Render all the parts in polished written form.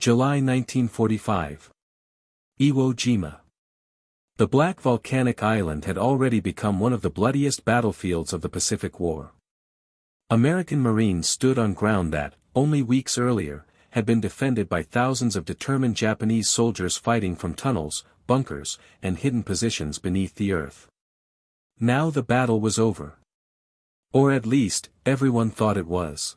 July 1945. Iwo Jima. The black volcanic island had already become one of the bloodiest battlefields of the Pacific War. American Marines stood on ground that, only weeks earlier, had been defended by thousands of determined Japanese soldiers fighting from tunnels, bunkers, and hidden positions beneath the earth. Now the battle was over. Or at least, everyone thought it was.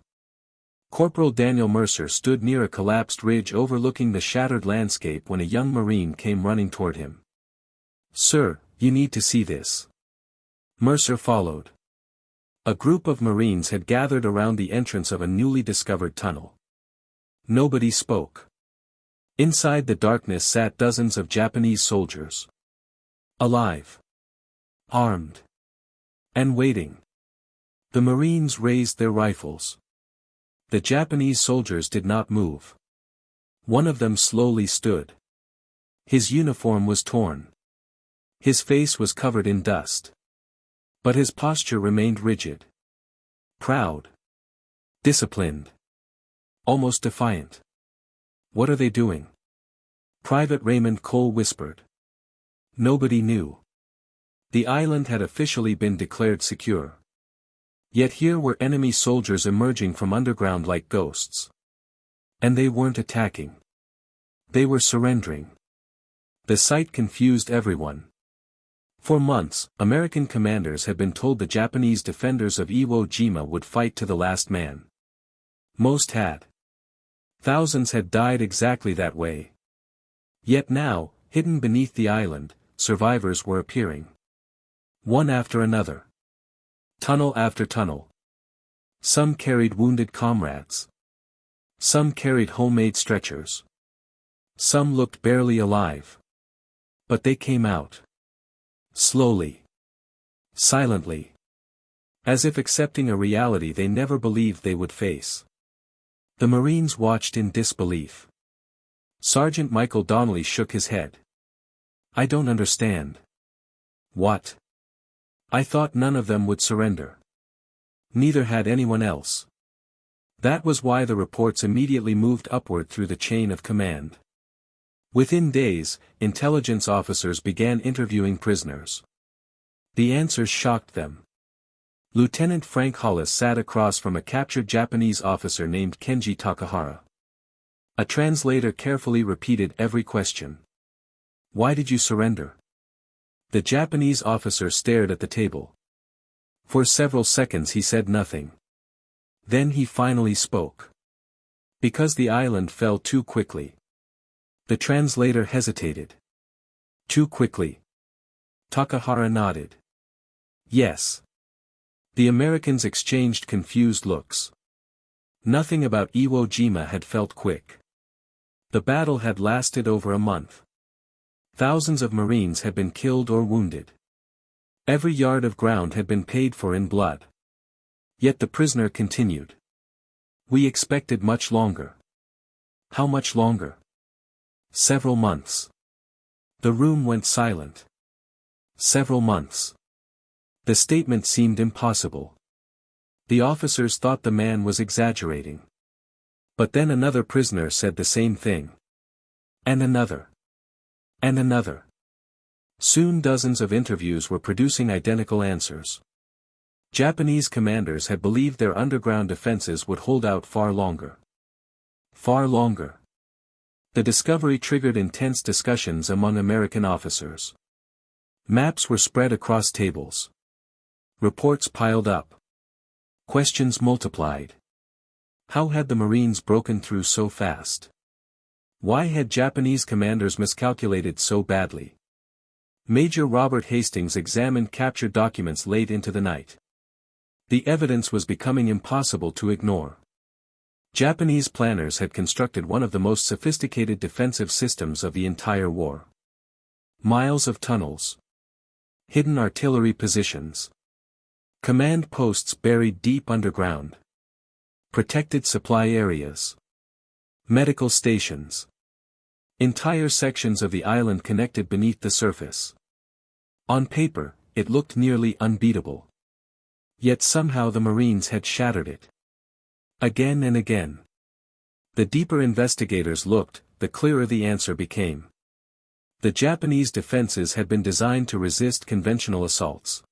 Corporal Daniel Mercer stood near a collapsed ridge overlooking the shattered landscape when a young Marine came running toward him. "Sir, you need to see this." Mercer followed. A group of Marines had gathered around the entrance of a newly discovered tunnel. Nobody spoke. Inside the darkness sat dozens of Japanese soldiers. Alive. Armed. And waiting. The Marines raised their rifles. The Japanese soldiers did not move. One of them slowly stood. His uniform was torn. His face was covered in dust. But his posture remained rigid. Proud. Disciplined. Almost defiant. "What are they doing?" Private Raymond Cole whispered. Nobody knew. The island had officially been declared secure. Yet here were enemy soldiers emerging from underground like ghosts. And they weren't attacking. They were surrendering. The sight confused everyone. For months, American commanders had been told the Japanese defenders of Iwo Jima would fight to the last man. Most had. Thousands had died exactly that way. Yet now, hidden beneath the island, survivors were appearing. One after another. Tunnel after tunnel. Some carried wounded comrades. Some carried homemade stretchers. Some looked barely alive. But they came out. Slowly. Silently. As if accepting a reality they never believed they would face. The Marines watched in disbelief. Sergeant Michael Donnelly shook his head. "I don't understand." "What?" "I thought none of them would surrender." Neither had anyone else. That was why the reports immediately moved upward through the chain of command. Within days, intelligence officers began interviewing prisoners. The answers shocked them. Lieutenant Frank Hollis sat across from a captured Japanese officer named Kenji Takahara. A translator carefully repeated every question. "Why did you surrender?" The Japanese officer stared at the table. For several seconds he said nothing. Then he finally spoke. "Because the island fell too quickly." The translator hesitated. "Too quickly?" Takahara nodded. "Yes." The Americans exchanged confused looks. Nothing about Iwo Jima had felt quick. The battle had lasted over a month. Thousands of Marines had been killed or wounded. Every yard of ground had been paid for in blood. Yet the prisoner continued. "We expected much longer." "How much longer?" "Several months." The room went silent. Several months. The statement seemed impossible. The officers thought the man was exaggerating. But then another prisoner said the same thing. And another. And another. Soon dozens of interviews were producing identical answers. Japanese commanders had believed their underground defenses would hold out far longer. Far longer. The discovery triggered intense discussions among American officers. Maps were spread across tables. Reports piled up. Questions multiplied. How had the Marines broken through so fast? Why had Japanese commanders miscalculated so badly? Major Robert Hastings examined captured documents late into the night. The evidence was becoming impossible to ignore. Japanese planners had constructed one of the most sophisticated defensive systems of the entire war. Miles of tunnels. Hidden artillery positions. Command posts buried deep underground. Protected supply areas. Medical stations. Entire sections of the island connected beneath the surface. On paper, it looked nearly unbeatable. Yet somehow the Marines had shattered it. Again and again. The deeper investigators looked, the clearer the answer became. The Japanese defenses had been designed to resist conventional assaults.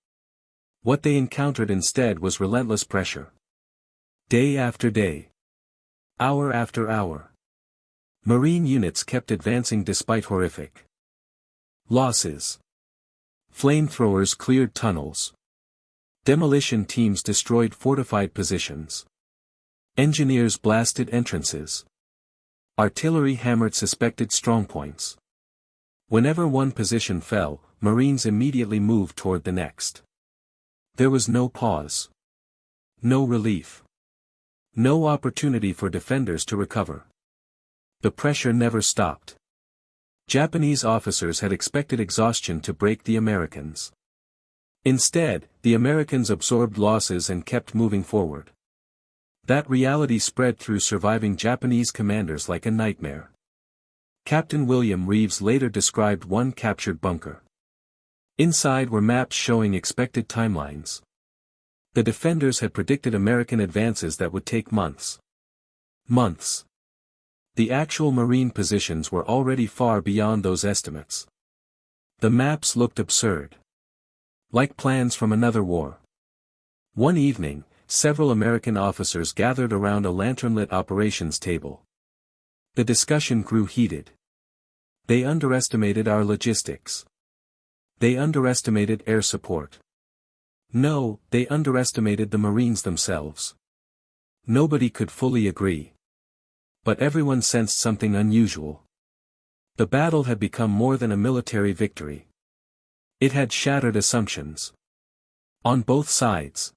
What they encountered instead was relentless pressure. Day after day. Hour after hour. Marine units kept advancing despite horrific losses. Flamethrowers cleared tunnels. Demolition teams destroyed fortified positions. Engineers blasted entrances. Artillery hammered suspected strongpoints. Whenever one position fell, Marines immediately moved toward the next. There was no pause. No relief. No opportunity for defenders to recover. The pressure never stopped. Japanese officers had expected exhaustion to break the Americans. Instead, the Americans absorbed losses and kept moving forward. That reality spread through surviving Japanese commanders like a nightmare. Captain William Reeves later described one captured bunker. Inside were maps showing expected timelines. The defenders had predicted American advances that would take months. Months. The actual Marine positions were already far beyond those estimates. The maps looked absurd. Like plans from another war. One evening, several American officers gathered around a lantern-lit operations table. The discussion grew heated. They underestimated our logistics. They underestimated air support. No, they underestimated the Marines themselves. Nobody could fully agree. But everyone sensed something unusual. The battle had become more than a military victory. It had shattered assumptions. On both sides.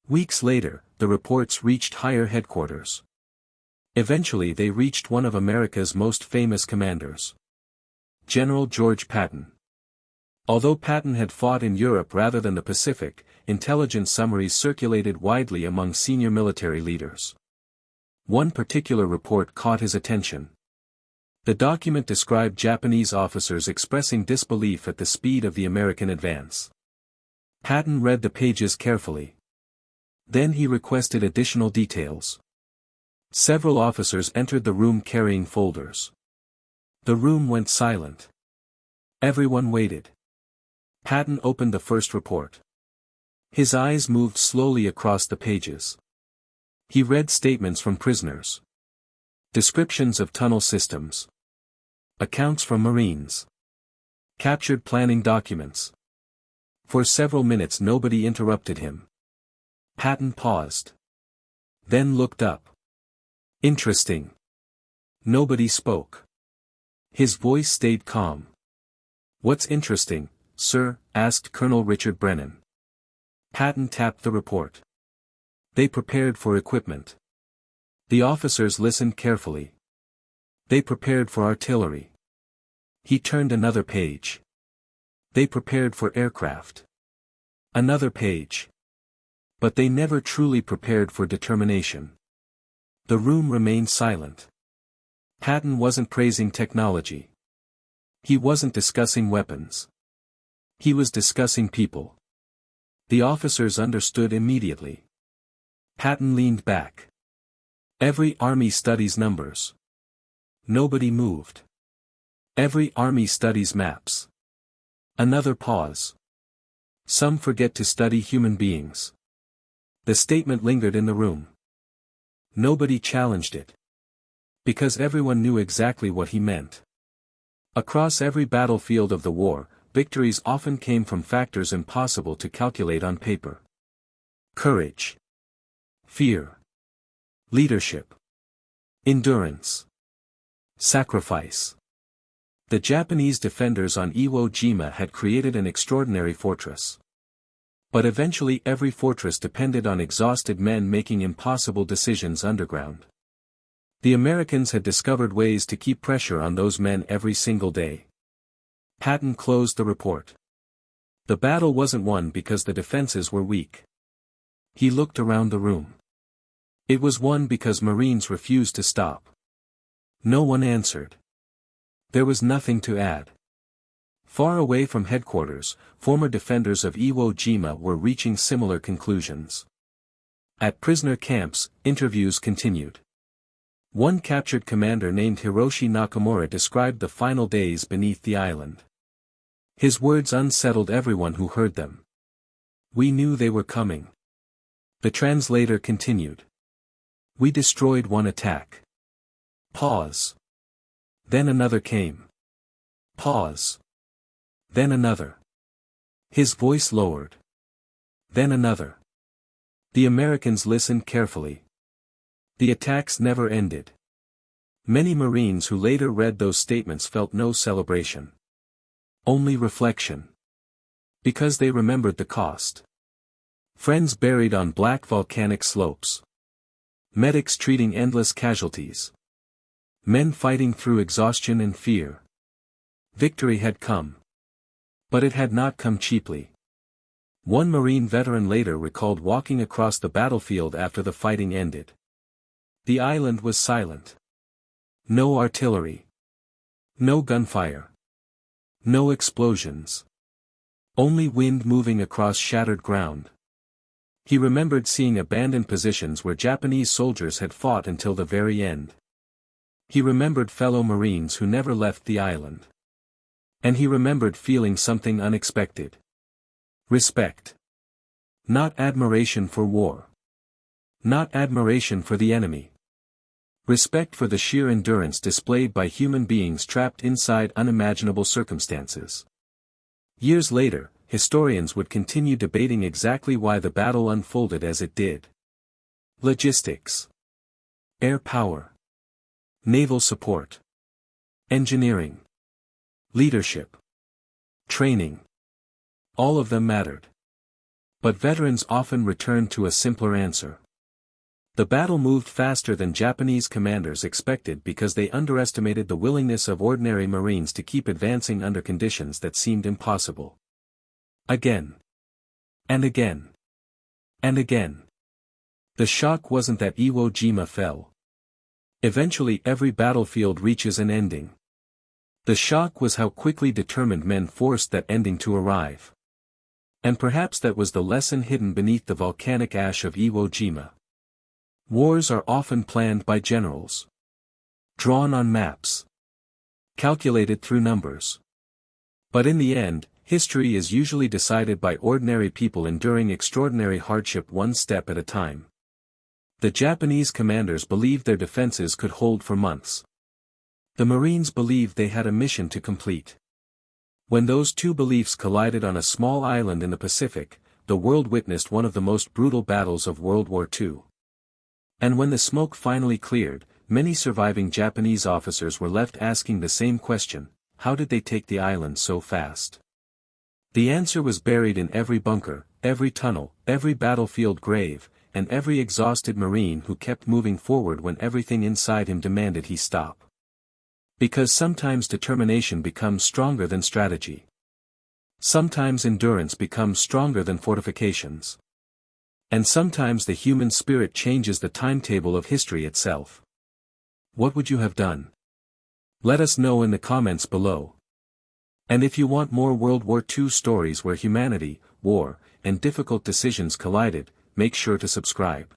Weeks later, the reports reached higher headquarters. Eventually they reached one of America's most famous commanders. General George Patton. Although Patton had fought in Europe rather than the Pacific, intelligence summaries circulated widely among senior military leaders. One particular report caught his attention. The document described Japanese officers expressing disbelief at the speed of the American advance. Patton read the pages carefully. Then he requested additional details. Several officers entered the room carrying folders. The room went silent. Everyone waited. Patton opened the first report. His eyes moved slowly across the pages. He read statements from prisoners. Descriptions of tunnel systems. Accounts from Marines. Captured planning documents. For several minutes nobody interrupted him. Patton paused. Then looked up. Interesting. Nobody spoke. His voice stayed calm. What's interesting, sir? Asked Colonel Richard Brennan. Patton tapped the report. They prepared for equipment. The officers listened carefully. They prepared for artillery. He turned another page. They prepared for aircraft. Another page. But they never truly prepared for determination. The room remained silent. Patton wasn't praising technology. He wasn't discussing weapons. He was discussing people. The officers understood immediately. Patton leaned back. Every army studies numbers. Nobody moved. Every army studies maps. Another pause. Some forget to study human beings. The statement lingered in the room. Nobody challenged it. Because everyone knew exactly what he meant. Across every battlefield of the war, victories often came from factors impossible to calculate on paper. Courage. Fear. Leadership. Endurance. Sacrifice. The Japanese defenders on Iwo Jima had created an extraordinary fortress. But eventually every fortress depended on exhausted men making impossible decisions underground. The Americans had discovered ways to keep pressure on those men every single day. Patton closed the report. The battle wasn't won because the defenses were weak. He looked around the room. It was won because Marines refused to stop. No one answered. There was nothing to add. Far away from headquarters, former defenders of Iwo Jima were reaching similar conclusions. At prisoner camps, interviews continued. One captured commander named Hiroshi Nakamura described the final days beneath the island. His words unsettled everyone who heard them. "We knew they were coming." The translator continued. "We destroyed one attack. Pause. Then another came. Pause. Then another." His voice lowered. "Then another." The Americans listened carefully. The attacks never ended. Many Marines who later read those statements felt no celebration. Only reflection. Because they remembered the cost. Friends buried on black volcanic slopes. Medics treating endless casualties. Men fighting through exhaustion and fear. Victory had come. But it had not come cheaply. One Marine veteran later recalled walking across the battlefield after the fighting ended. The island was silent. No artillery. No gunfire. No explosions. Only wind moving across shattered ground. He remembered seeing abandoned positions where Japanese soldiers had fought until the very end. He remembered fellow Marines who never left the island. And he remembered feeling something unexpected. Respect. Not admiration for war. Not admiration for the enemy. Respect for the sheer endurance displayed by human beings trapped inside unimaginable circumstances. Years later, historians would continue debating exactly why the battle unfolded as it did. Logistics. Air power. Naval support. Engineering. Leadership. Training. All of them mattered. But veterans often returned to a simpler answer. The battle moved faster than Japanese commanders expected because they underestimated the willingness of ordinary Marines to keep advancing under conditions that seemed impossible. Again. And again. And again. The shock wasn't that Iwo Jima fell. Eventually every battlefield reaches an ending. The shock was how quickly determined men forced that ending to arrive. And perhaps that was the lesson hidden beneath the volcanic ash of Iwo Jima. Wars are often planned by generals. Drawn on maps. Calculated through numbers. But in the end, history is usually decided by ordinary people enduring extraordinary hardship one step at a time. The Japanese commanders believed their defenses could hold for months. The Marines believed they had a mission to complete. When those two beliefs collided on a small island in the Pacific, the world witnessed one of the most brutal battles of World War II. And when the smoke finally cleared, many surviving Japanese officers were left asking the same question: how did they take the island so fast? The answer was buried in every bunker, every tunnel, every battlefield grave, and every exhausted Marine who kept moving forward when everything inside him demanded he stop. Because sometimes determination becomes stronger than strategy. Sometimes endurance becomes stronger than fortifications. And sometimes the human spirit changes the timetable of history itself. What would you have done? Let us know in the comments below. And if you want more World War II stories where humanity, war, and difficult decisions collided, make sure to subscribe.